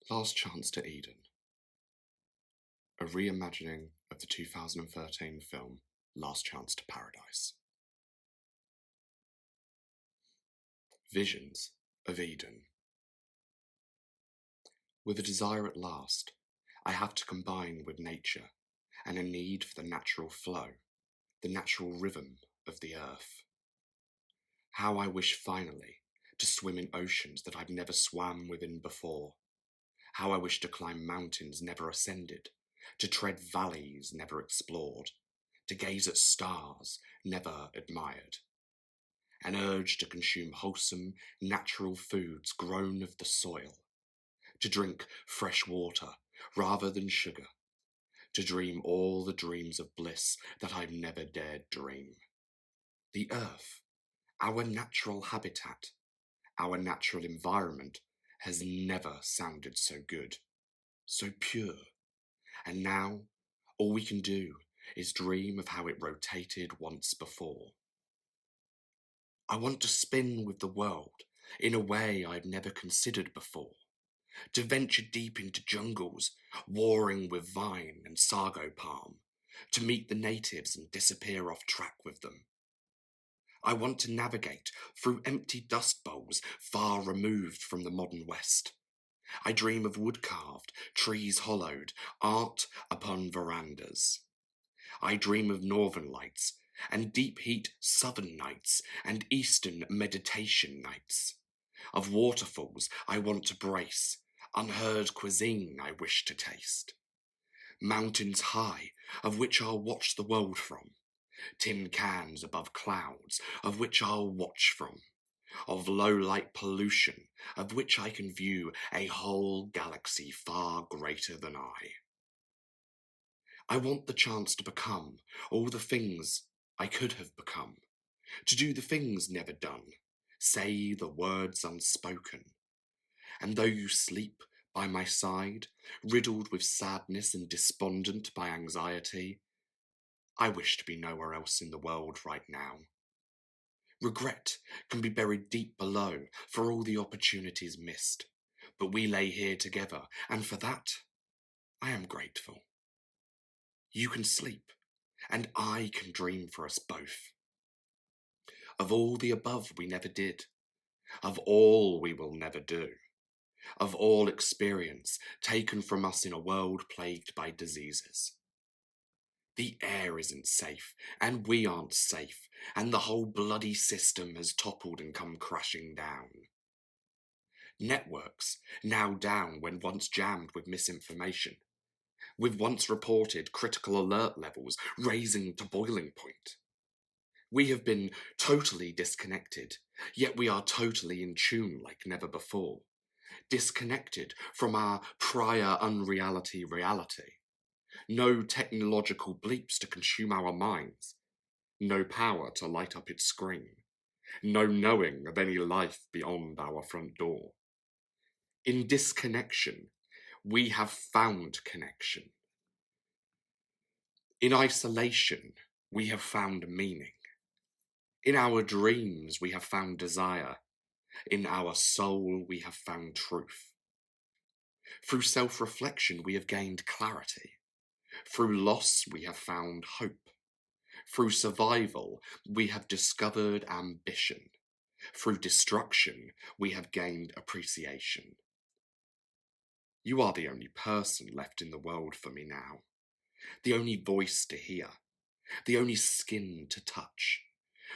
Last Chance to Eden, a reimagining of the 2013 film Last Chance to Paradise. Visions of Eden. With a desire at last, I have to combine with nature and a need for the natural flow, the natural rhythm of the earth. How I wish finally to swim in oceans that I've never swam within before. How I wish to climb mountains never ascended, to tread valleys never explored, to gaze at stars never admired. An urge to consume wholesome, natural foods grown of the soil, to drink fresh water rather than sugar, to dream all the dreams of bliss that I've never dared dream. The earth, our natural habitat, our natural environment, has never sounded so good, so pure. And now, all we can do is dream of how it rotated once before. I want to spin with the world in a way I've never considered before, to venture deep into jungles, warring with vine and sago palm, to meet the natives and disappear off track with them. I want to navigate through empty dust bowls far removed from the modern West. I dream of wood-carved, trees hollowed, art upon verandas. I dream of northern lights, and deep heat southern nights, and eastern meditation nights. Of waterfalls I want to brace, unheard cuisine I wish to taste. Mountains high, of which I'll watch the world from. Tin cans above clouds, of which I'll watch from. Of low-light pollution, of which I can view a whole galaxy far greater than I. I want the chance to become all the things I could have become, to do the things never done, say the words unspoken. And though you sleep by my side, riddled with sadness and despondent by anxiety, I wish to be nowhere else in the world right now. Regret can be buried deep below for all the opportunities missed, but we lay here together, and for that, I am grateful. You can sleep, and I can dream for us both. Of all the above we never did, of all we will never do, of all experience taken from us in a world plagued by diseases. The air isn't safe, and we aren't safe, and the whole bloody system has toppled and come crashing down. Networks now down when once jammed with misinformation, with once reported critical alert levels raising to boiling point. We have been totally disconnected, yet we are totally in tune like never before, disconnected from our prior unreality reality. No technological bleeps to consume our minds, no power to light up its screen, no knowing of any life beyond our front door. In disconnection, we have found connection. In isolation, we have found meaning. In our dreams, we have found desire. In our soul, we have found truth. Through self-reflection, we have gained clarity. Through loss, we have found hope. Through survival, we have discovered ambition. Through destruction, we have gained appreciation. You are the only person left in the world for me now, the only voice to hear, the only skin to touch.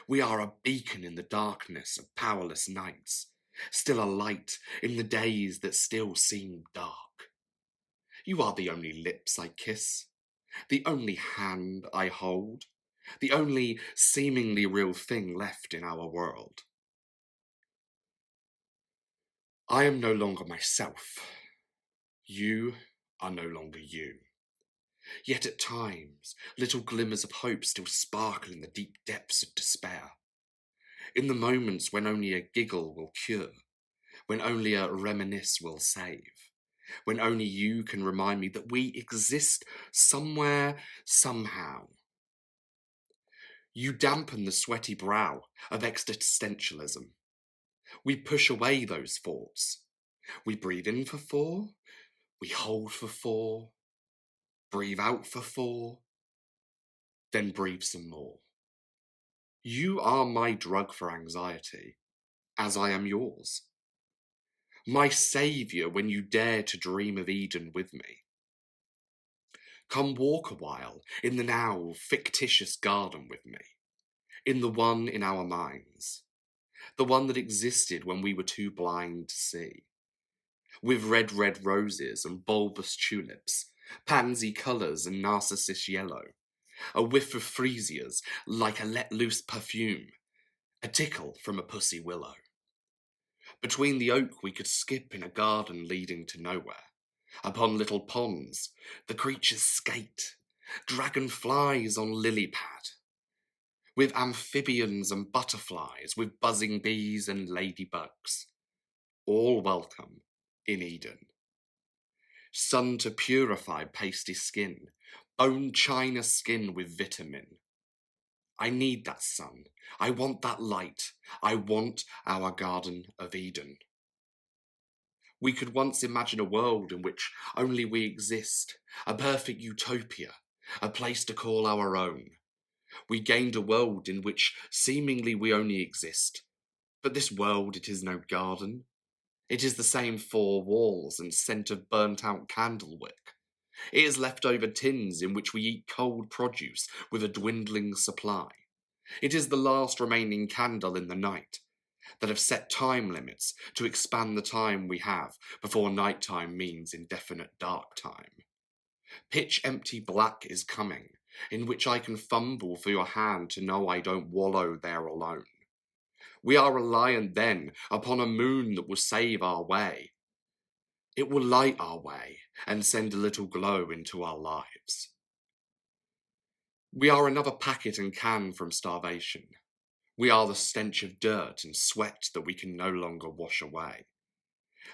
We are a beacon in the darkness of powerless nights, still a light in the days that still seem dark. You are the only lips I kiss, the only hand I hold, the only seemingly real thing left in our world. I am no longer myself. You are no longer you. Yet at times, little glimmers of hope still sparkle in the deep depths of despair. In the moments when only a giggle will cure, when only a reminisce will save, when only you can remind me that we exist somewhere, somehow. You dampen the sweaty brow of existentialism. We push away those thoughts. We breathe in for 4, we hold for 4, breathe out for 4, then breathe some more. You are my drug for anxiety, as I am yours. My saviour when you dare to dream of Eden with me. Come walk a while in the now fictitious garden with me, in the one in our minds, the one that existed when we were too blind to see, with red roses and bulbous tulips, pansy colours and narcissus yellow, a whiff of freesias like a let-loose perfume, a tickle from a pussy willow. Between the oak we could skip in a garden leading to nowhere. Upon little ponds, the creatures skate, dragonflies on lily pad, with amphibians and butterflies, with buzzing bees and ladybugs, all welcome in Eden. Sun to purify pasty skin, bone china skin with vitamin. I need that sun, I want that light, I want our Garden of Eden. We could once imagine a world in which only we exist, a perfect utopia, a place to call our own. We gained a world in which seemingly we only exist, but this world, it is no garden. It is the same 4 walls and scent of burnt-out candlewick. It is leftover tins in which we eat cold produce with a dwindling supply. It is the last remaining candle in the night, that have set time limits to expand the time we have before nighttime means indefinite dark time. Pitch empty black is coming, in which I can fumble for your hand to know I don't wallow there alone. We are reliant then upon a moon that will save our way. It will light our way and send a little glow into our lives. We are another packet and can from starvation. We are the stench of dirt and sweat that we can no longer wash away.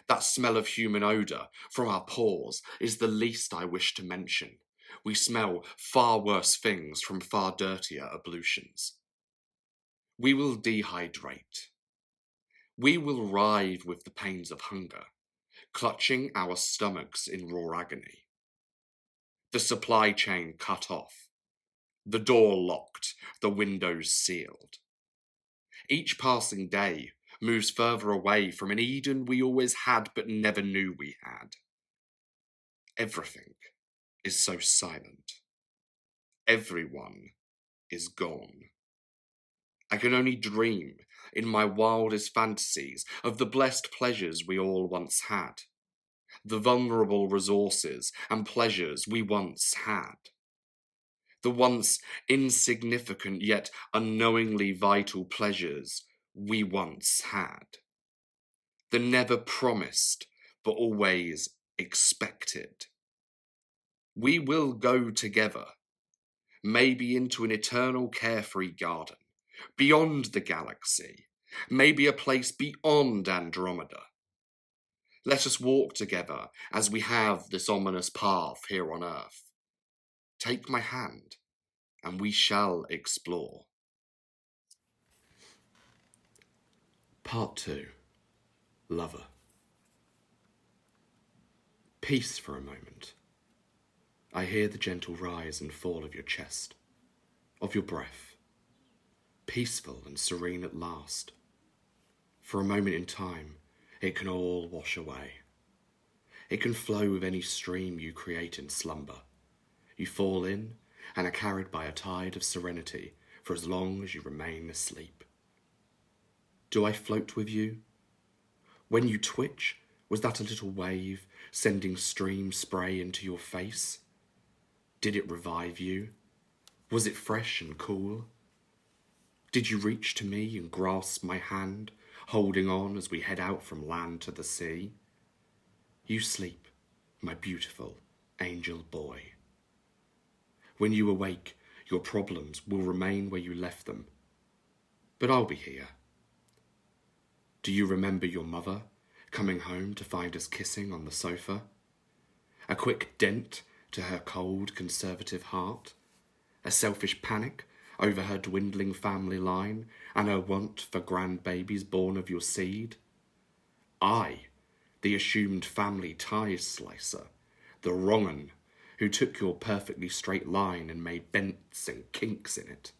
That smell of human odour from our pores is the least I wish to mention. We smell far worse things from far dirtier ablutions. We will dehydrate. We will writhe with the pains of hunger, clutching our stomachs in raw agony. The supply chain cut off, the door locked, the windows sealed. Each passing day moves further away from an Eden we always had but never knew we had. Everything is so silent. Everyone is gone. I can only dream in my wildest fantasies of the blessed pleasures we all once had, the vulnerable resources and pleasures we once had, the once insignificant yet unknowingly vital pleasures we once had, the never promised but always expected. We will go together, maybe into an eternal carefree garden, beyond the galaxy, maybe a place beyond Andromeda. Let us walk together as we have this ominous path here on Earth. Take my hand, and we shall explore. Part 2. Lover. Peace for a moment. I hear the gentle rise and fall of your chest, of your breath, peaceful and serene at last. For a moment in time, it can all wash away. It can flow with any stream you create in slumber. You fall in and are carried by a tide of serenity for as long as you remain asleep. Do I float with you? When you twitch, was that a little wave sending stream spray into your face? Did it revive you? Was it fresh and cool? Did you reach to me and grasp my hand, holding on as we head out from land to the sea? You sleep, my beautiful angel boy. When you awake, your problems will remain where you left them, but I'll be here. Do you remember your mother coming home to find us kissing on the sofa? A quick dent to her cold, conservative heart? A selfish panic over her dwindling family line and her want for grandbabies born of your seed? I the assumed family ties slicer, the wrong 'un who took your perfectly straight line and made bents and kinks in it,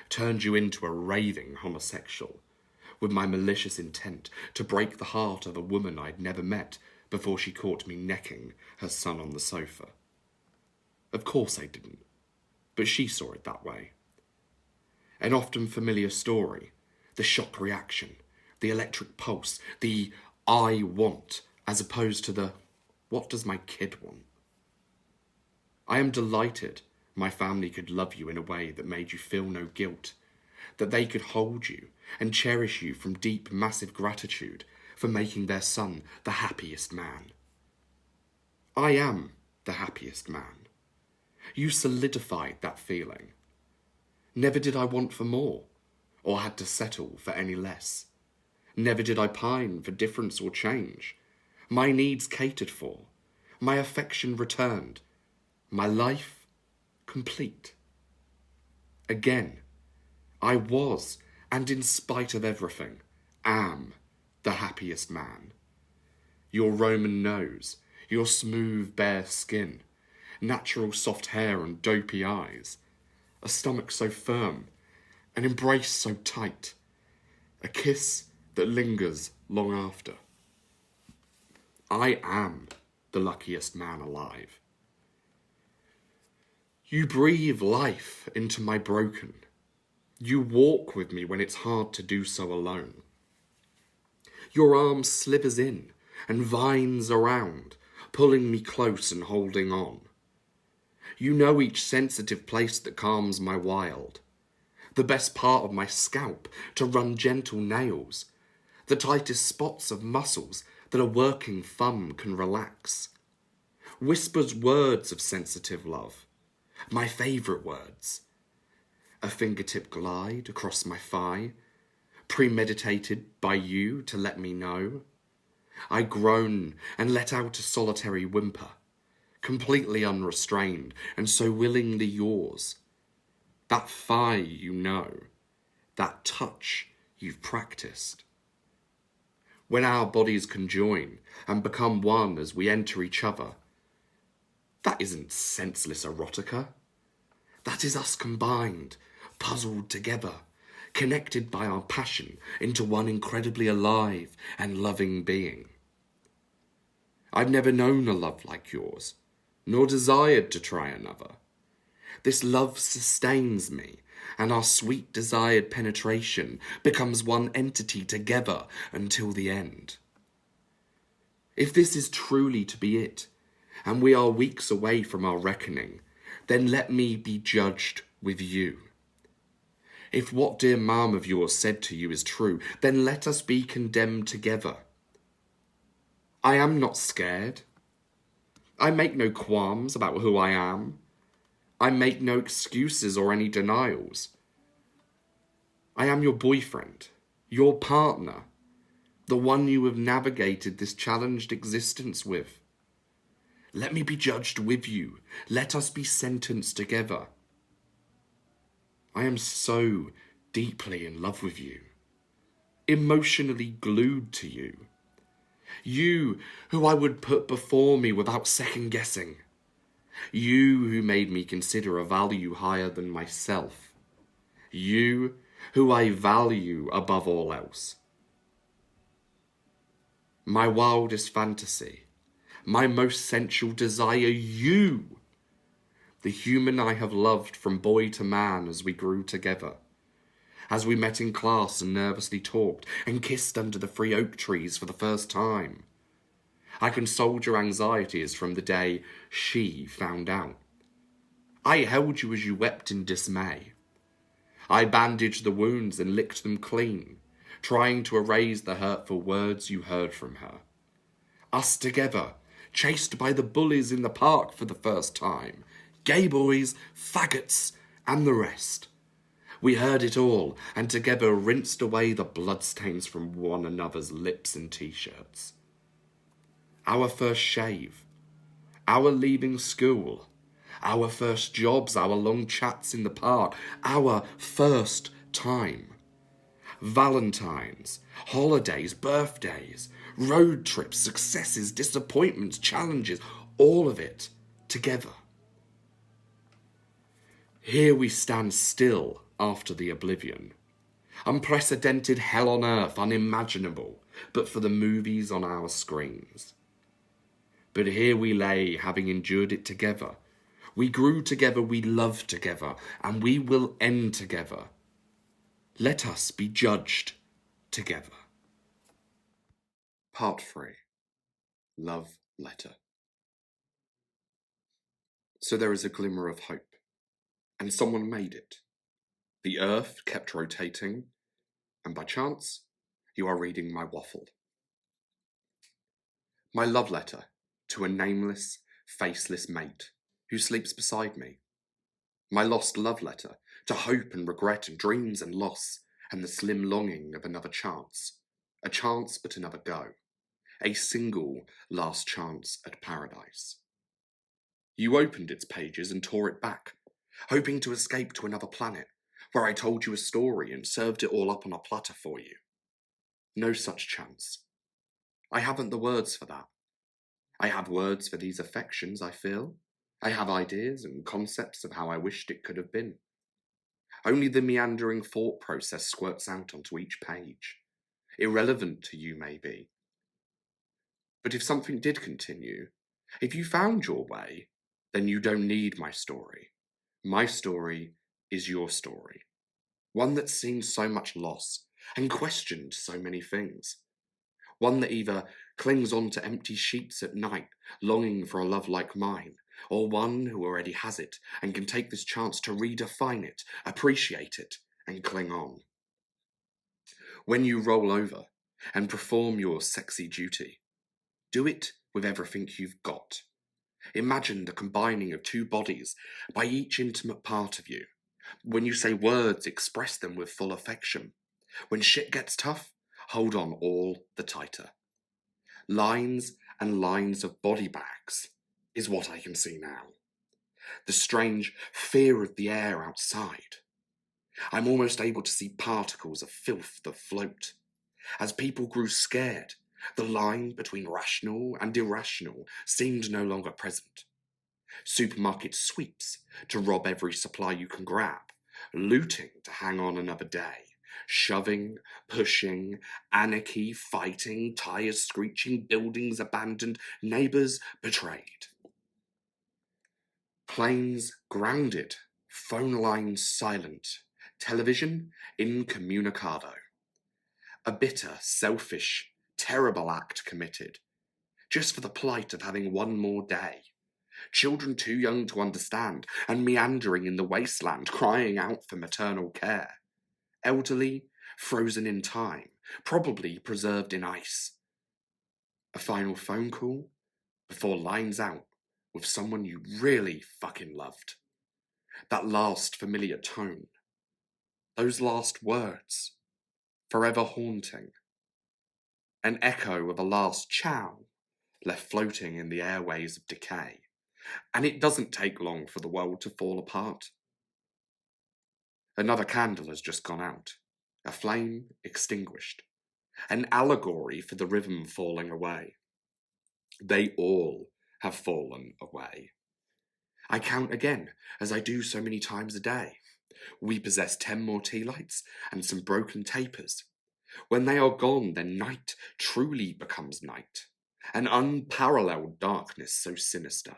turned you into a raving homosexual, with my malicious intent to break the heart of a woman I'd never met before she caught me necking her son on the sofa. Of course I didn't, but she saw it that way. An often familiar story, the shock reaction, the electric pulse, the I want, as opposed to the what does my kid want? I am delighted my family could love you in a way that made you feel no guilt, that they could hold you and cherish you from deep, massive gratitude for making their son the happiest man. I am the happiest man. You solidified that feeling. Never did I want for more, or had to settle for any less. Never did I pine for difference or change. My needs catered for, my affection returned, my life complete. Again, I was, and in spite of everything, am the happiest man. Your Roman nose, your smooth bare skin, natural soft hair and dopey eyes, a stomach so firm, an embrace so tight, a kiss that lingers long after. I am the luckiest man alive. You breathe life into my broken. You walk with me when it's hard to do so alone. Your arm slithers in and vines around, pulling me close and holding on. You know each sensitive place that calms my wild, the best part of my scalp to run gentle nails, the tightest spots of muscles that a working thumb can relax. Whispers words of sensitive love, my favourite words. A fingertip glide across my thigh, premeditated by you to let me know. I groan and let out a solitary whimper, completely unrestrained and so willingly yours. That thigh you know, that touch you've practiced. When our bodies conjoin and become one as we enter each other, that isn't senseless erotica. That is us combined, puzzled together, connected by our passion into one incredibly alive and loving being. I've never known a love like yours, nor desired to try another. This love sustains me, and our sweet desired penetration becomes one entity together until the end. If this is truly to be it, and we are weeks away from our reckoning, then let me be judged with you. If what dear mum of yours said to you is true, then let us be condemned together. I am not scared. I make no qualms about who I am. I make no excuses or any denials. I am your boyfriend, your partner, the one you have navigated this challenged existence with. Let me be judged with you. Let us be sentenced together. I am so deeply in love with you, emotionally glued to you. You who I would put before me without second guessing. You who made me consider a value higher than myself. You who I value above all else. My wildest fantasy, my most sensual desire, you, the human I have loved from boy to man as we grew together, as we met in class and nervously talked and kissed under the free oak trees for the first time. I consoled your anxieties from the day she found out. I held you as you wept in dismay. I bandaged the wounds and licked them clean, trying to erase the hurtful words you heard from her. Us together, chased by the bullies in the park for the first time, gay boys, faggots, and the rest. We heard it all, and together rinsed away the bloodstains from one another's lips and t-shirts. Our first shave, our leaving school, our first jobs, our long chats in the park, our first time. Valentines, holidays, birthdays, road trips, successes, disappointments, challenges, all of it together. Here we stand still after the oblivion. Unprecedented hell on earth, unimaginable, but for the movies on our screens. But here we lay, having endured it together. We grew together, we loved together, and we will end together. Let us be judged together. Part 3. Love Letter. So there is a glimmer of hope, and someone made it. The earth kept rotating, and by chance, you are reading my waffle. My love letter to a nameless, faceless mate who sleeps beside me. My lost love letter to hope and regret and dreams and loss and the slim longing of another chance. A chance but another go. A single last chance at paradise. You opened its pages and tore it back, hoping to escape to another planet, where I told you a story and served it all up on a platter for you. No such chance. I haven't the words for that. I have words for these affections I feel. I have ideas and concepts of how I wished it could have been. Only the meandering thought process squirts out onto each page. Irrelevant to you, maybe. But if something did continue, if you found your way, then you don't need my story. My story is your story. One that's seen so much loss and questioned so many things. One that either clings on to empty sheets at night, longing for a love like mine, or one who already has it and can take this chance to redefine it, appreciate it, and cling on. When you roll over and perform your sexy duty, do it with everything you've got. Imagine the combining of two bodies by each intimate part of you. When you say words, express them with full affection. When shit gets tough, hold on all the tighter. Lines and lines of body bags is what I can see now. The strange fear of the air outside. I'm almost able to see particles of filth that float. As people grew scared, the line between rational and irrational seemed no longer present. Supermarket sweeps to rob every supply you can grab, looting to hang on another day, shoving, pushing, anarchy, fighting, tires screeching, buildings abandoned, neighbours betrayed. Planes grounded, phone lines silent, television incommunicado. A bitter, selfish, terrible act committed, just for the plight of having one more day. Children too young to understand and meandering in the wasteland, crying out for maternal care. Elderly, frozen in time, probably preserved in ice. A final phone call before lines out with someone you really fucking loved. That last familiar tone. Those last words. Forever haunting. An echo of a last ciao left floating in the airways of decay. And it doesn't take long for the world to fall apart. Another candle has just gone out, a flame extinguished, an allegory for the rhythm falling away. They all have fallen away. I count again, as I do so many times a day. We possess 10 more tea lights and some broken tapers. When they are gone, then night truly becomes night, an unparalleled darkness so sinister.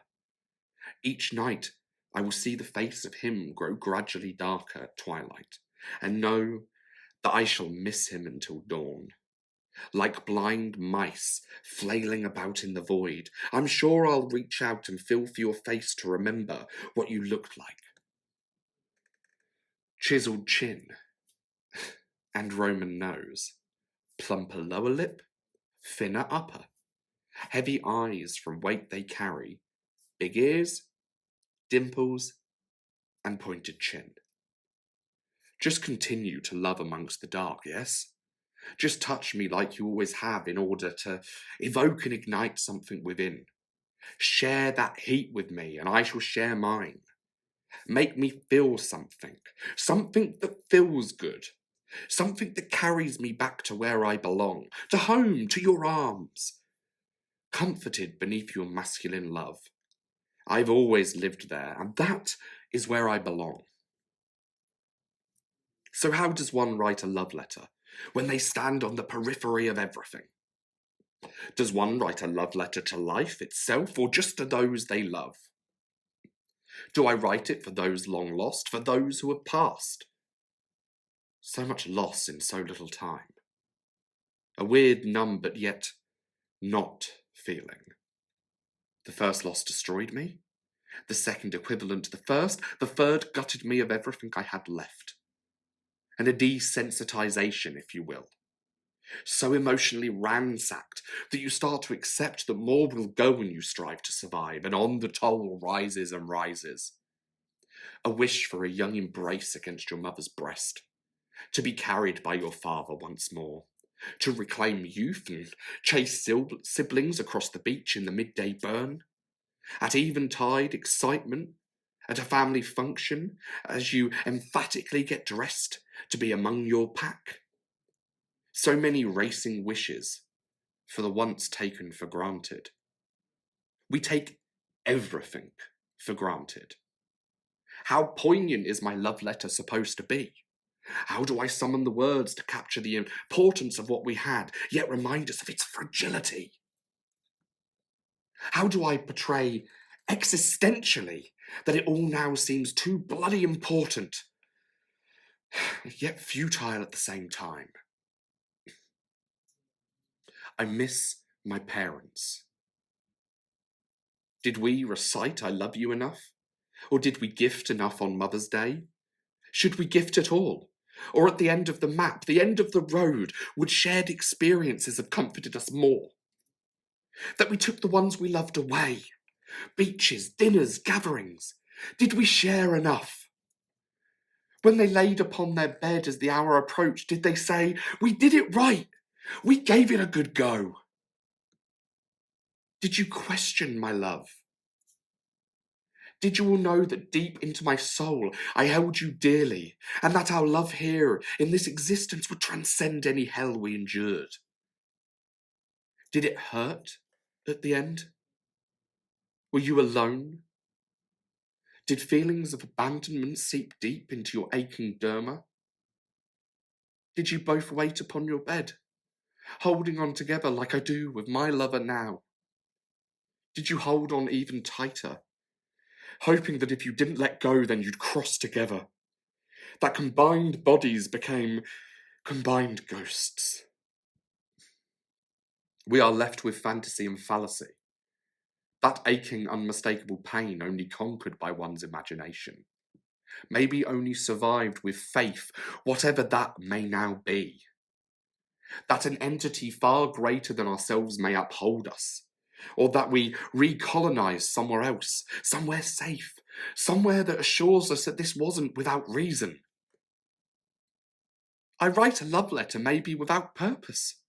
Each night I will see the face of him grow gradually darker at twilight, and know that I shall miss him until dawn. Like blind mice flailing about in the void, I'm sure I'll reach out and feel for your face to remember what you looked like. Chiseled chin and Roman nose, plumper lower lip, thinner upper, heavy eyes from weight they carry, big ears, dimples, and pointed chin. Just continue to love amongst the dark, yes? Just touch me like you always have in order to evoke and ignite something within. Share that heat with me and I shall share mine. Make me feel something, something that feels good. Something that carries me back to where I belong, to home, to your arms. Comforted beneath your masculine love. I've always lived there, and that is where I belong. So how does one write a love letter when they stand on the periphery of everything? Does one write a love letter to life itself, or just to those they love? Do I write it for those long lost, for those who have passed? So much loss in so little time. A weird, numb, but yet not feeling. The first loss destroyed me. The second equivalent to the first. The third gutted me of everything I had left. And a desensitization, if you will. So emotionally ransacked that you start to accept that more will go when you strive to survive, and on the toll rises and rises. A wish for a young embrace against your mother's breast, to be carried by your father once more, to reclaim youth and chase siblings across the beach in the midday burn. At eventide, excitement, at a family function, as you emphatically get dressed to be among your pack. So many racing wishes for the once taken for granted. We take everything for granted. How poignant is my love letter supposed to be? How do I summon the words to capture the importance of what we had, yet remind us of its fragility? How do I portray existentially that it all now seems too bloody important, yet futile at the same time? I miss my parents. Did we recite I love you enough? Or did we gift enough on Mother's Day? Should we gift at all? Or at the end of the map, the end of the road, would shared experiences have comforted us more? That we took the ones we loved away? Beaches, dinners, gatherings. Did we share enough? When they laid upon their bed as the hour approached, did they say, "We did it right. We gave it a good go"? Did you question my love? Did you all know that deep into my soul I held you dearly, and that our love here in this existence would transcend any hell we endured? Did it hurt at the end? Were you alone? Did feelings of abandonment seep deep into your aching derma? Did you both wait upon your bed, holding on together like I do with my lover now? Did you hold on even tighter, hoping that if you didn't let go, then you'd cross together? That combined bodies became combined ghosts. We are left with fantasy and fallacy. That aching, unmistakable pain only conquered by one's imagination. Maybe only survived with faith, whatever that may now be. That an entity far greater than ourselves may uphold us. Or that we recolonize somewhere else, somewhere safe, somewhere that assures us that this wasn't without reason. I write a love letter maybe without purpose.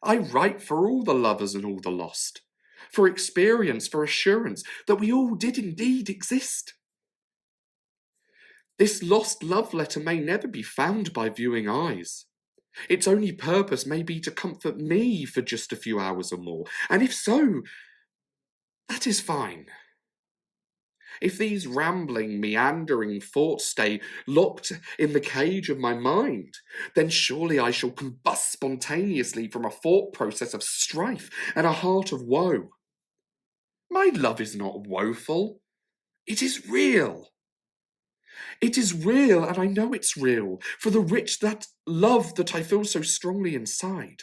I write for all the lovers and all the lost, for experience, for assurance that we all did indeed exist. This lost love letter may never be found by viewing eyes. Its only purpose may be to comfort me for just a few hours or more, and if so, that is fine. If these rambling, meandering thoughts stay locked in the cage of my mind, then surely I shall combust spontaneously from a thought process of strife and a heart of woe. My love is not woeful. It is real. It is real, and I know it's real, for the rich that love that I feel so strongly inside.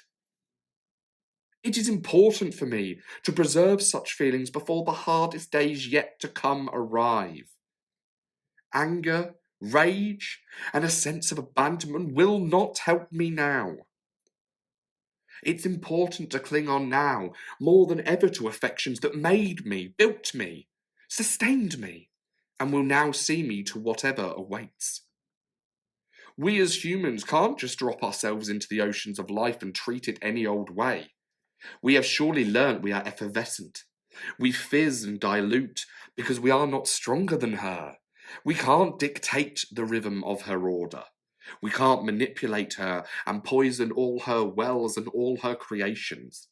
It is important for me to preserve such feelings before the hardest days yet to come arrive. Anger, rage, and a sense of abandonment will not help me now. It's important to cling on now, more than ever, to affections that made me, built me, sustained me, and will now see me to whatever awaits. We as humans can't just drop ourselves into the oceans of life and treat it any old way. We have surely learnt we are effervescent. We fizz and dilute because we are not stronger than her. We can't dictate the rhythm of her order. We can't manipulate her and poison all her wells and all her creations.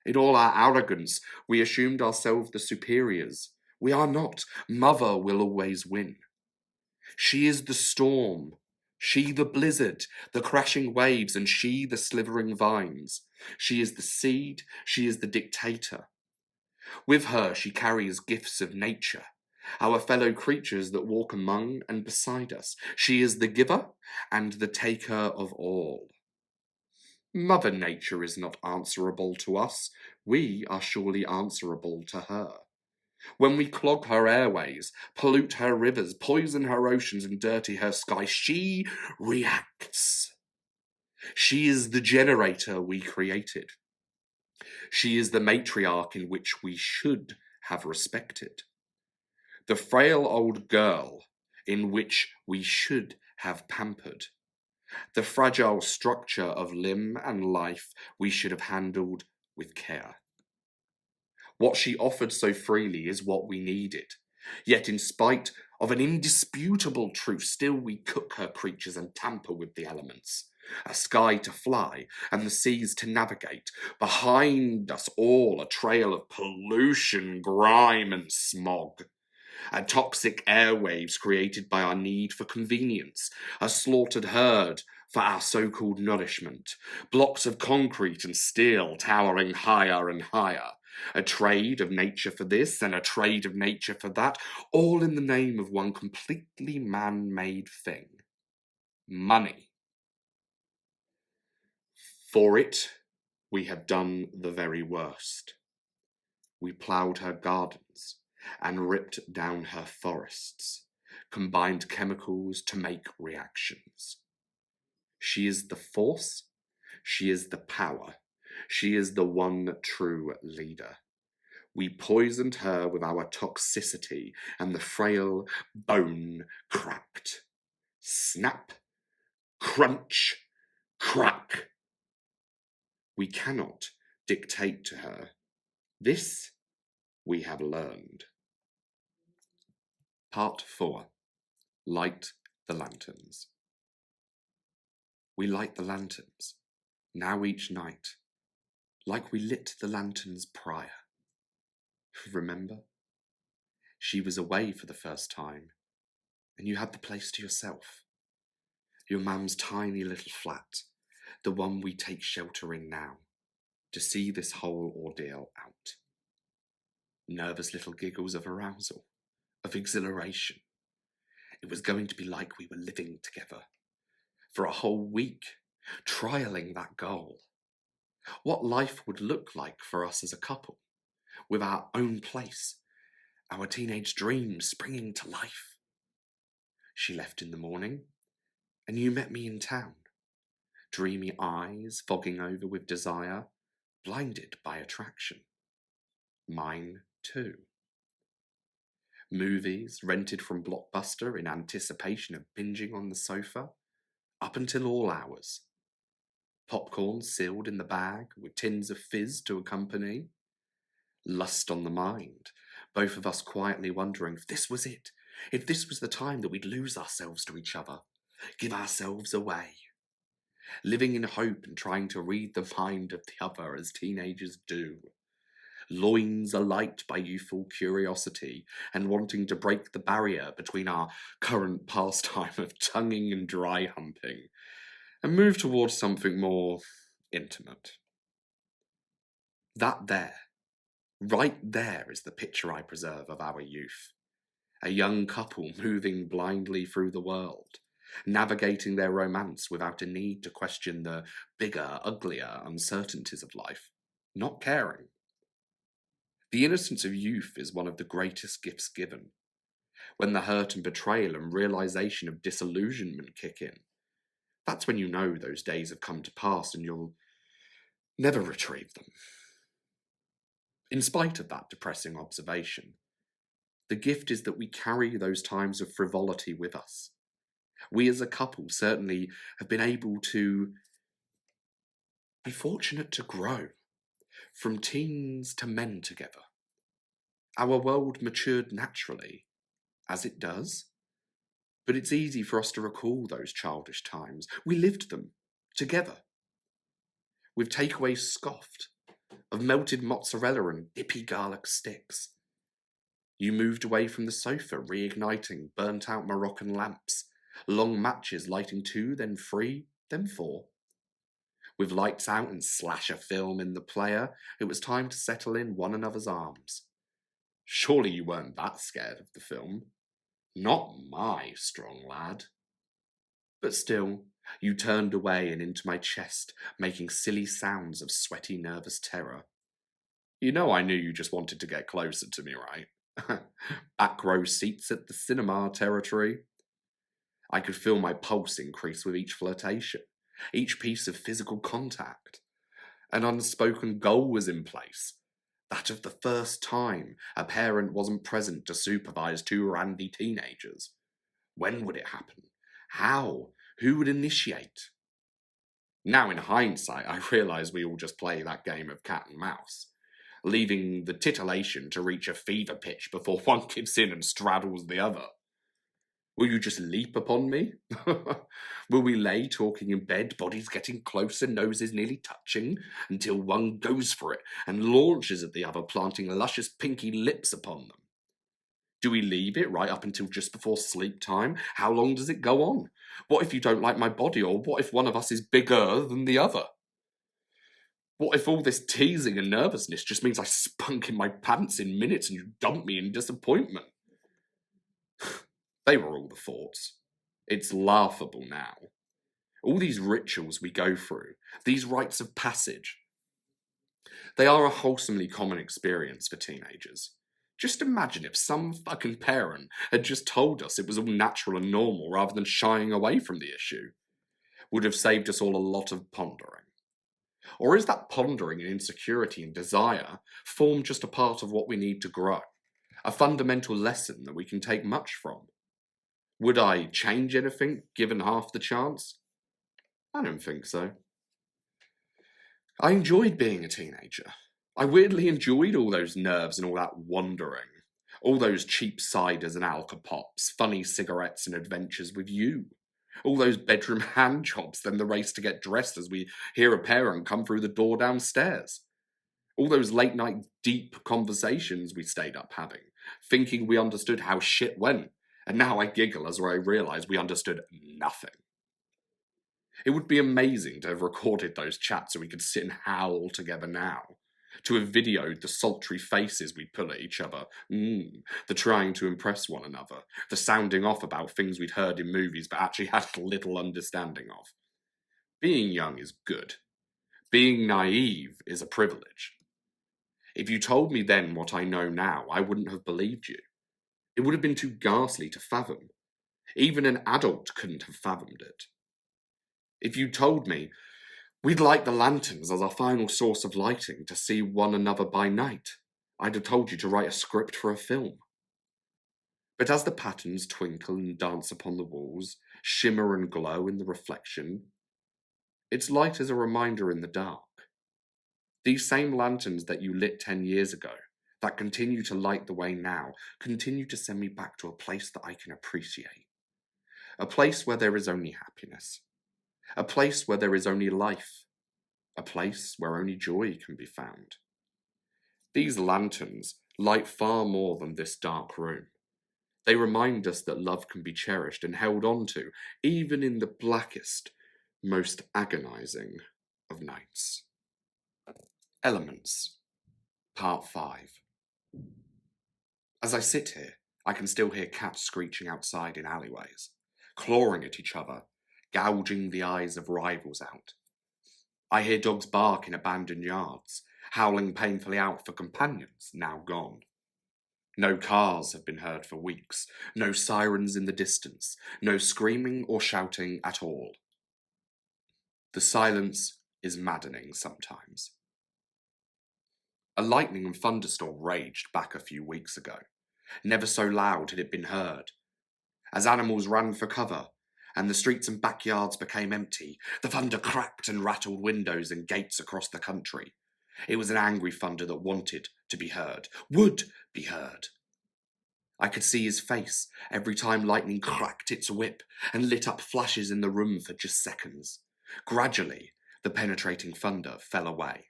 In all our arrogance, we assumed ourselves the superiors. We are not. Mother will always win. She is the storm, she the blizzard, the crashing waves, and she the slithering vines. She is the seed, she is the dictator. With her she carries gifts of nature, our fellow creatures that walk among and beside us. She is the giver and the taker of all. Mother Nature is not answerable to us. We are surely answerable to her. When we clog her airways, pollute her rivers, poison her oceans, and dirty her sky, she reacts. She is the generator we created. She is the matriarch in which we should have respected. The frail old girl in which we should have pampered. The fragile structure of limb and life we should have handled with care. What she offered so freely is what we needed. Yet in spite of an indisputable truth, still we cook her creatures and tamper with the elements. A sky to fly and the seas to navigate. Behind us all a trail of pollution, grime and smog. And toxic airwaves created by our need for convenience. A slaughtered herd for our so-called nourishment. Blocks of concrete and steel towering higher and higher. A trade of nature for this and a trade of nature for that, all in the name of one completely man-made thing. Money. For it, we have done the very worst. We ploughed her gardens and ripped down her forests, combined chemicals to make reactions. She is the force, she is the power, she is the one true leader. We poisoned her with our toxicity, and the frail bone cracked. Snap, crunch, crack. We cannot dictate to her. This we have learned. Part 4. Light the lanterns. We light the lanterns, now each night, like we lit the lanterns prior. Remember? She was away for the first time, and you had the place to yourself. Your mum's tiny little flat, the one we take shelter in now, to see this whole ordeal out. Nervous little giggles of arousal, of exhilaration. It was going to be like we were living together for a whole week, trialling that goal. What life would look like for us as a couple, with our own place, our teenage dreams springing to life. She left in the morning, and you met me in town, dreamy eyes fogging over with desire, blinded by attraction. Mine too. Movies rented from Blockbuster in anticipation of binging on the sofa, up until all hours. Popcorn sealed in the bag with tins of fizz to accompany. Lust on the mind, both of us quietly wondering if this was it, if this was the time that we'd lose ourselves to each other, give ourselves away. Living in hope and trying to read the mind of the other as teenagers do. Loins alight by youthful curiosity and wanting to break the barrier between our current pastime of tonguing and dry humping and move towards something more intimate. That there, right there is the picture I preserve of our youth. A young couple moving blindly through the world, navigating their romance without a need to question the bigger, uglier uncertainties of life, not caring. The innocence of youth is one of the greatest gifts given. When the hurt and betrayal and realization of disillusionment kick in, that's when you know those days have come to pass and you'll never retrieve them. In spite of that depressing observation, the gift is that we carry those times of frivolity with us. We as a couple certainly have been able to be fortunate to grow from teens to men together. Our world matured naturally, as it does, But it's easy for us to recall those childish times. We lived them together, with takeaways scoffed, of melted mozzarella and dippy garlic sticks. You moved away from the sofa, reigniting burnt-out Moroccan lamps, long matches lighting 2, then 3, then 4. With lights out and slasher film in the player, it was time to settle in one another's arms. Surely you weren't that scared of the film. Not my strong lad. But still, you turned away and into my chest, making silly sounds of sweaty, nervous terror. You know I knew you just wanted to get closer to me, right? Back row seats at the cinema territory. I could feel my pulse increase with each flirtation, each piece of physical contact. An unspoken goal was in place, that of the first time a parent wasn't present to supervise 2 randy teenagers. When would it happen? How? Who would initiate? Now in hindsight, I realise we all just play that game of cat and mouse, leaving the titillation to reach a fever pitch before one kicks in and straddles the other. Will you just leap upon me? Will we lay talking in bed, bodies getting closer, noses nearly touching, until one goes for it and launches at the other, planting luscious pinky lips upon them? Do we leave it right up until just before sleep time? How long does it go on? What if you don't like my body, or what if one of us is bigger than the other? What if all this teasing and nervousness just means I spunk in my pants in minutes and you dump me in disappointment? They were all the thoughts. It's laughable now. All these rituals we go through, these rites of passage, they are a wholesomely common experience for teenagers. Just imagine if some fucking parent had just told us it was all natural and normal rather than shying away from the issue. Would have saved us all a lot of pondering. Or is that pondering and insecurity and desire form just a part of what we need to grow? A fundamental lesson that we can take much from? Would I change anything given half the chance? I don't think so. I enjoyed being a teenager. I weirdly enjoyed all those nerves and all that wandering. All those cheap ciders and alka-pops, funny cigarettes and adventures with you. All those bedroom hand jobs, then the race to get dressed as we hear a parent come through the door downstairs. All those late night deep conversations we stayed up having, thinking we understood how shit went. And now I giggle as I realise we understood nothing. It would be amazing to have recorded those chats so we could sit and howl together now. To have videoed the sultry faces we'd pull at each other, the trying to impress one another, the sounding off about things we'd heard in movies but actually had little understanding of. Being young is good. Being naive is a privilege. If you told me then what I know now, I wouldn't have believed you. It would have been too ghastly to fathom. Even an adult couldn't have fathomed it. If you told me we'd light the lanterns as our final source of lighting to see one another by night, I'd have told you to write a script for a film. But as the patterns twinkle and dance upon the walls, shimmer and glow in the reflection, its light is a reminder in the dark. These same lanterns that you lit 10 years ago, that continue to light the way now, continue to send me back to a place that I can appreciate. A place where there is only happiness. A place where there is only life. A place where only joy can be found. These lanterns light far more than this dark room. They remind us that love can be cherished and held on to, even in the blackest, most agonizing of nights. Elements. Part 5. As I sit here, I can still hear cats screeching outside in alleyways, clawing at each other, gouging the eyes of rivals out. I hear dogs bark in abandoned yards, howling painfully out for companions now gone. No cars have been heard for weeks, no sirens in the distance, no screaming or shouting at all. The silence is maddening sometimes. A lightning and thunderstorm raged back a few weeks ago. Never so loud had it been heard. As animals ran for cover, and the streets and backyards became empty, the thunder cracked and rattled windows and gates across the country. It was an angry thunder that wanted to be heard, would be heard. I could see his face every time lightning cracked its whip and lit up flashes in the room for just seconds. Gradually, the penetrating thunder fell away.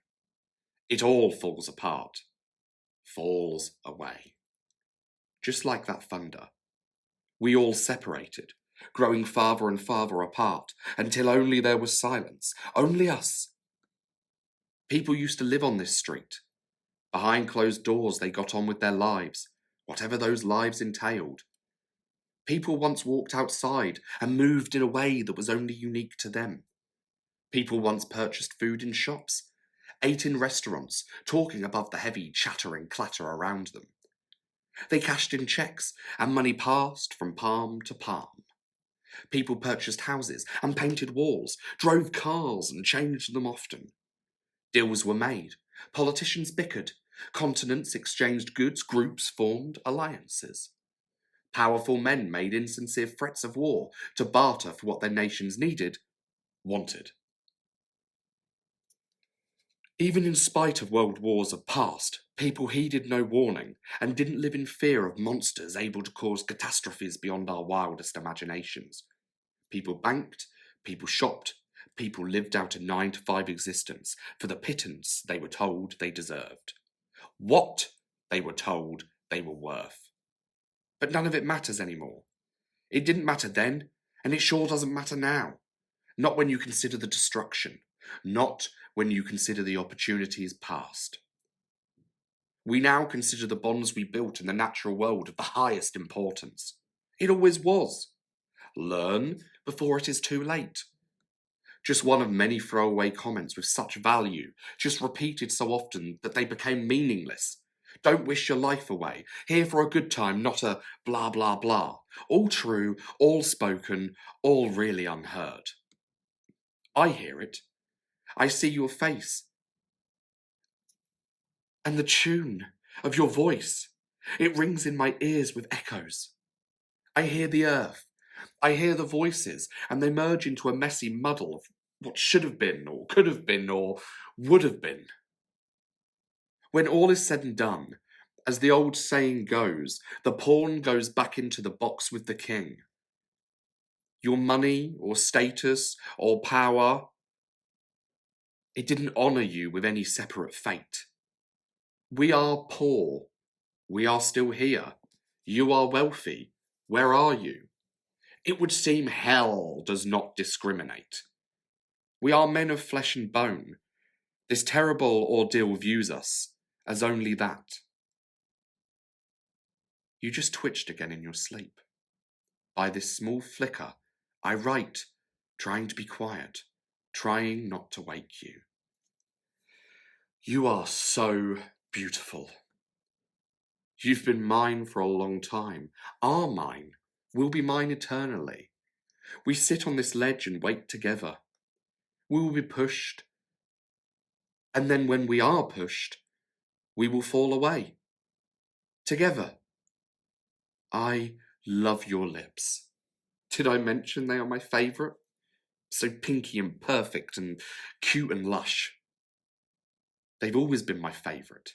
It all falls apart. Falls away. Just like that thunder. We all separated, growing farther and farther apart, until only there was silence. Only us. People used to live on this street. Behind closed doors, they got on with their lives, whatever those lives entailed. People once walked outside and moved in a way that was only unique to them. People once purchased food in shops, ate in restaurants, talking above the heavy chattering clatter around them. They cashed in checks, and money passed from palm to palm. People purchased houses and painted walls, drove cars and changed them often. Deals were made, politicians bickered, continents exchanged goods, groups formed alliances. Powerful men made insincere threats of war to barter for what their nations needed, wanted. Even in spite of world wars of past, people heeded no warning and didn't live in fear of monsters able to cause catastrophes beyond our wildest imaginations. People banked, people shopped, people lived out a 9-to-5 existence for the pittance they were told they deserved. What they were told they were worth. But none of it matters anymore. It didn't matter then, and it sure doesn't matter now. Not when you consider the destruction. Not when you consider the opportunities past. We now consider the bonds we built in the natural world of the highest importance. It always was. Learn before it is too late. Just one of many throwaway comments with such value, just repeated so often that they became meaningless. Don't wish your life away. Here for a good time, not a blah blah blah. All true, all spoken, all really unheard. I hear it. I see your face. And the tune of your voice. It rings in my ears with echoes. I hear the earth. I hear the voices, and they merge into a messy muddle of what should have been, or could have been, or would have been. When all is said and done, as the old saying goes, the pawn goes back into the box with the king. Your money, or status, or power, it didn't honour you with any separate fate. We are poor. We are still here. You are wealthy. Where are you? It would seem hell does not discriminate. We are men of flesh and bone. This terrible ordeal views us as only that. You just twitched again in your sleep. By this small flicker, I write, trying to be quiet, trying not to wake you. You are so beautiful. You've been mine for a long time. Are mine. Will be mine eternally. We sit on this ledge and wait together. We will be pushed. And then when we are pushed, we will fall away. Together. I love your lips. Did I mention they are my favourite? So pinky and perfect and cute and lush. They've always been my favourite.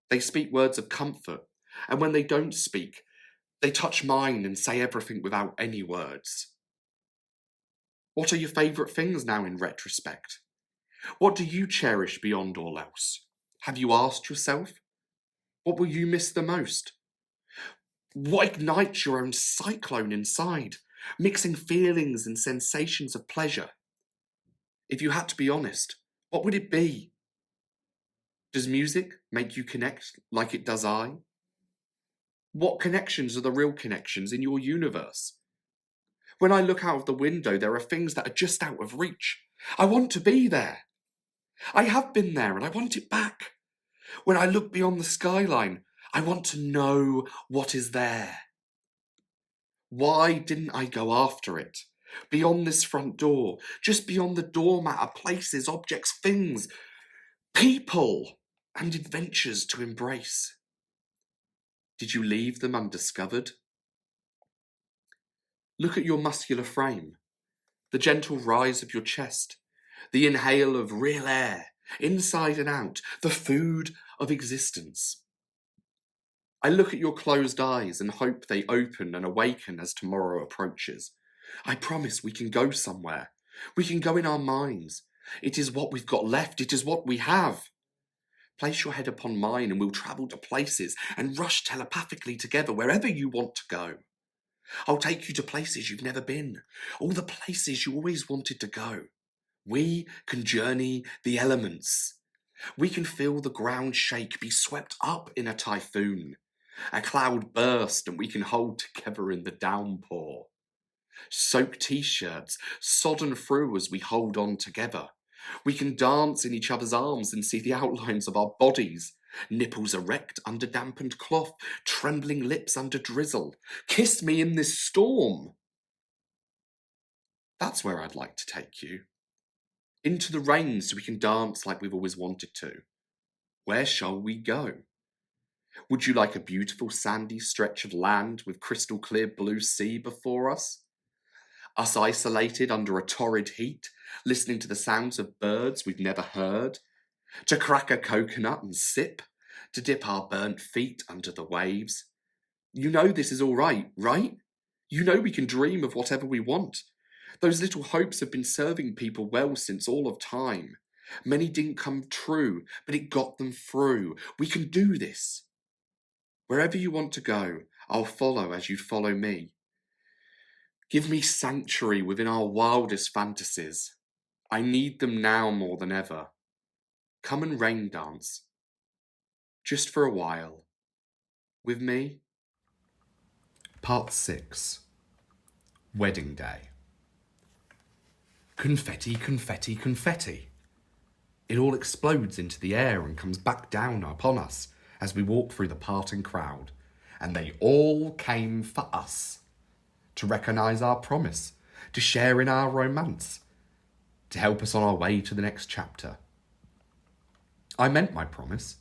They speak words of comfort, and when they don't speak, they touch mine and say everything without any words. What are your favourite things now in retrospect? What do you cherish beyond all else? Have you asked yourself? What will you miss the most? What ignites your own cyclone inside, mixing feelings and sensations of pleasure? If you had to be honest, what would it be? Does music make you connect like it does I? What connections are the real connections in your universe? When I look out of the window, there are things that are just out of reach. I want to be there. I have been there and I want it back. When I look beyond the skyline, I want to know what is there. Why didn't I go after it? Beyond this front door, just beyond the doormat are places, objects, things, people, and adventures to embrace. Did you leave them undiscovered? Look at your muscular frame, the gentle rise of your chest, the inhale of real air, inside and out, the food of existence. I look at your closed eyes and hope they open and awaken as tomorrow approaches. I promise we can go somewhere. We can go in our minds. It is what we've got left. It is what we have. Place your head upon mine and we'll travel to places and rush telepathically together wherever you want to go. I'll take you to places you've never been, all the places you always wanted to go. We can journey the elements. We can feel the ground shake, be swept up in a typhoon. A cloud burst and we can hold together in the downpour. Soaked t-shirts, sodden through as we hold on together. We can dance in each other's arms and see the outlines of our bodies. Nipples erect under dampened cloth, trembling lips under drizzle. Kiss me in this storm. That's where I'd like to take you. Into the rain so we can dance like we've always wanted to. Where shall we go? Would you like a beautiful sandy stretch of land with crystal clear blue sea before us? Us isolated under a torrid heat, listening to the sounds of birds we've never heard? To crack a coconut and sip? To dip our burnt feet under the waves? You know this is all right, right? You know we can dream of whatever we want. Those little hopes have been serving people well since all of time. Many didn't come true, but it got them through. We can do this. Wherever you want to go, I'll follow as you'd follow me. Give me sanctuary within our wildest fantasies. I need them now more than ever. Come and rain dance. Just for a while. With me. Part 6. Wedding Day. Confetti, confetti, confetti. It all explodes into the air and comes back down upon us as we walk through the parting crowd. And they all came for us. To recognise our promise, to share in our romance, to help us on our way to the next chapter. I meant my promise,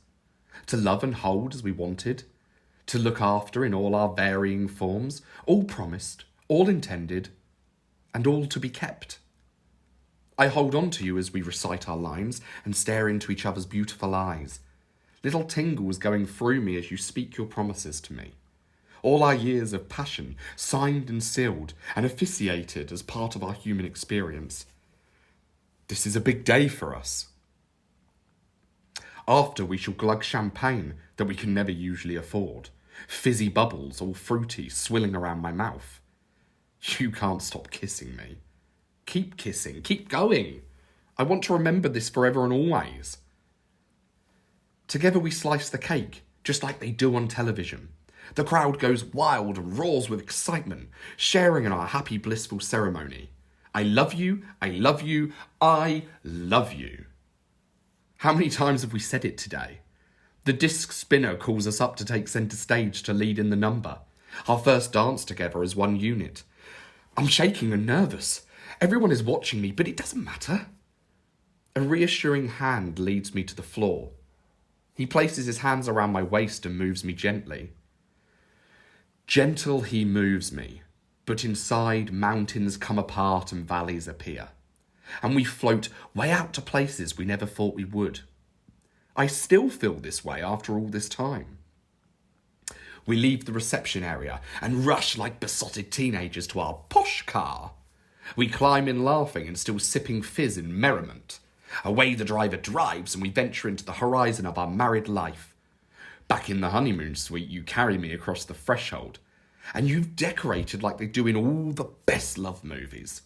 to love and hold as we wanted, to look after in all our varying forms, all promised, all intended, and all to be kept. I hold on to you as we recite our lines and stare into each other's beautiful eyes, little tingles going through me as you speak your promises to me. All our years of passion, signed and sealed and officiated as part of our human experience. This is a big day for us. After, we shall glug champagne that we can never usually afford. Fizzy bubbles, all fruity, swilling around my mouth. You can't stop kissing me. Keep kissing, keep going. I want to remember this forever and always. Together we slice the cake, just like they do on television. The crowd goes wild and roars with excitement, sharing in our happy, blissful ceremony. I love you, I love you, I love you. How many times have we said it today? The disc spinner calls us up to take centre stage to lead in the number. Our first dance together as one unit. I'm shaking and nervous. Everyone is watching me, but it doesn't matter. A reassuring hand leads me to the floor. He places his hands around my waist and moves me gently. Gentle he moves me, but inside mountains come apart and valleys appear. And we float way out to places we never thought we would. I still feel this way after all this time. We leave the reception area and rush like besotted teenagers to our posh car. We climb in laughing and still sipping fizz in merriment. Away the driver drives and we venture into the horizon of our married life. Back in the honeymoon suite, you carry me across the threshold, and you've decorated like they do in all the best love movies.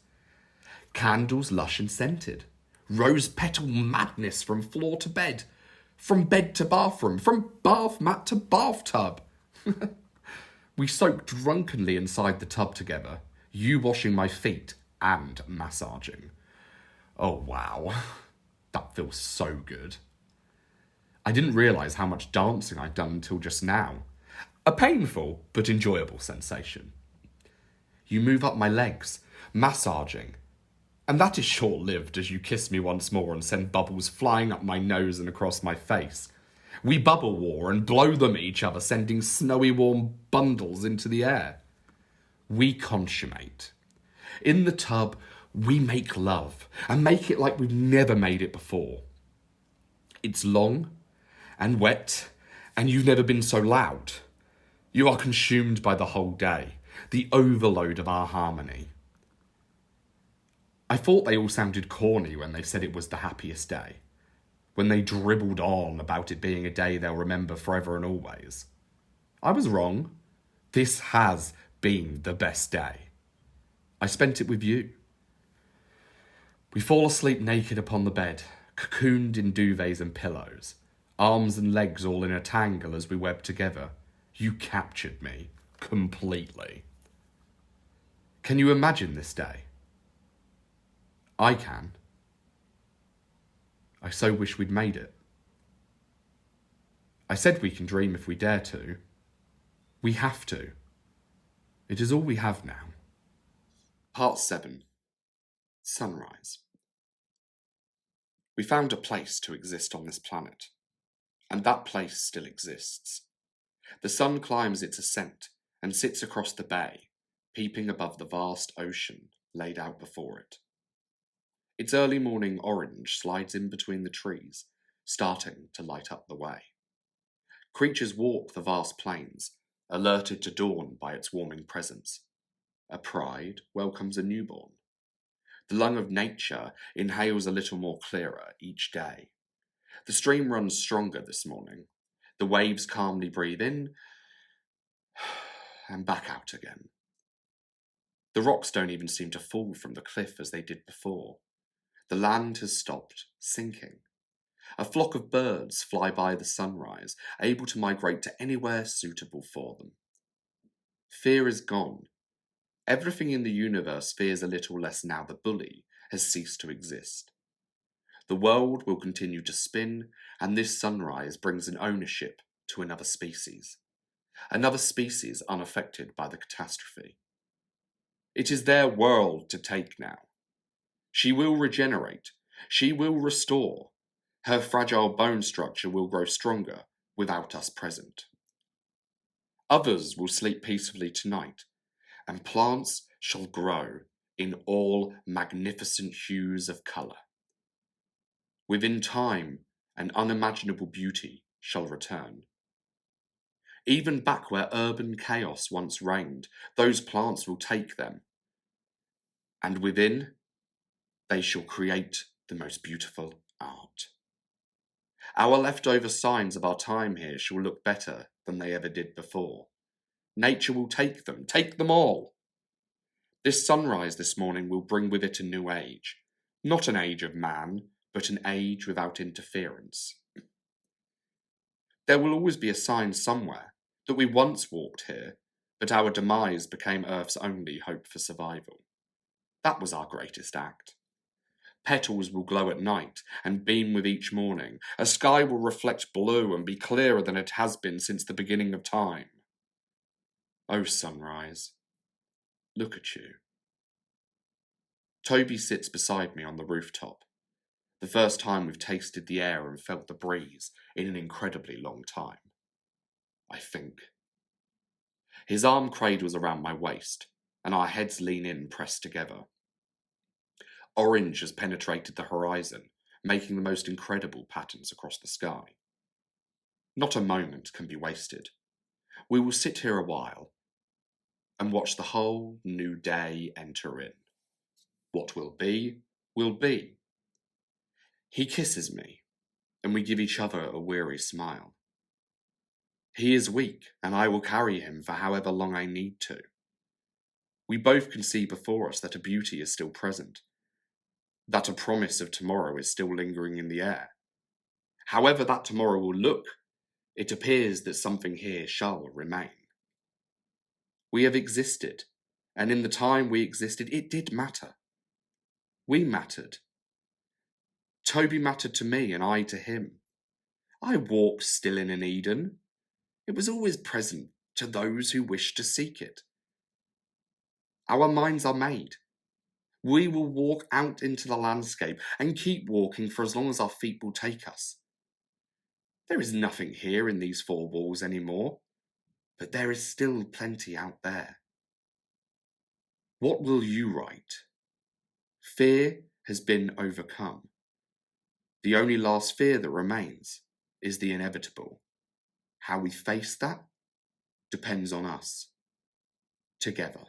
Candles lush and scented. Rose petal madness from floor to bed. From bed to bathroom. From bath mat to bathtub. We soak drunkenly inside the tub together, you washing my feet and massaging. Oh wow, that feels so good. I didn't realise how much dancing I'd done until just now. A painful but enjoyable sensation. You move up my legs, massaging, and that is short-lived as you kiss me once more and send bubbles flying up my nose and across my face. We bubble war and blow them at each other, sending snowy warm bundles into the air. We consummate. In the tub, we make love, and make it like we've never made it before. It's long and wet, and you've never been so loud. You are consumed by the whole day, the overload of our harmony. I thought they all sounded corny when they said it was the happiest day, when they dribbled on about it being a day they'll remember forever and always. I was wrong. This has been the best day. I spent it with you. We fall asleep naked upon the bed, cocooned in duvets and pillows, arms and legs all in a tangle as we web together. You captured me completely. Can you imagine this day? I can. I so wish we'd made it. I said we can dream if we dare to. We have to. It is all we have now. Part 7. Sunrise. We found a place to exist on this planet, and that place still exists. The sun climbs its ascent and sits across the bay, peeping above the vast ocean laid out before it. Its early morning orange slides in between the trees, starting to light up the way. Creatures walk the vast plains, alerted to dawn by its warming presence. A pride welcomes a newborn. The lung of nature inhales a little more clearer each day. The stream runs stronger this morning. The waves calmly breathe in and back out again. The rocks don't even seem to fall from the cliff as they did before. The land has stopped sinking. A flock of birds fly by the sunrise, able to migrate to anywhere suitable for them. Fear is gone. Everything in the universe fears a little less now the bully has ceased to exist. The world will continue to spin, and this sunrise brings an ownership to another species unaffected by the catastrophe. It is their world to take now. She will regenerate. She will restore. Her fragile bone structure will grow stronger without us present. Others will sleep peacefully tonight, and plants shall grow in all magnificent hues of colour. Within time, an unimaginable beauty shall return. Even back where urban chaos once reigned, those plants will take them, and within, they shall create the most beautiful art. Our leftover signs of our time here shall look better than they ever did before. Nature will take them all. This sunrise this morning will bring with it a new age. Not an age of man, but an age without interference. There will always be a sign somewhere that we once walked here, but our demise became Earth's only hope for survival. That was our greatest act. Petals will glow at night and beam with each morning. A sky will reflect blue and be clearer than it has been since the beginning of time. Oh, sunrise, look at you. Toby sits beside me on the rooftop. The first time we've tasted the air and felt the breeze in an incredibly long time. I think. His arm cradles around my waist, and our heads lean in pressed together. Orange has penetrated the horizon, making the most incredible patterns across the sky. Not a moment can be wasted. We will sit here a while and watch the whole new day enter in. What will be, will be. He kisses me, and we give each other a weary smile. He is weak, and I will carry him for however long I need to. We both can see before us that a beauty is still present, that a promise of tomorrow is still lingering in the air. However that tomorrow will look, it appears that something here shall remain. We have existed, and in the time we existed, it did matter. We mattered. Toby mattered to me, and I to him. I walked still in an Eden. It was always present to those who wished to seek it. Our minds are made. We will walk out into the landscape and keep walking for as long as our feet will take us. There is nothing here in these four walls anymore, but there is still plenty out there. What will you write? Fear has been overcome. The only last fear that remains is the inevitable. How we face that depends on us, together.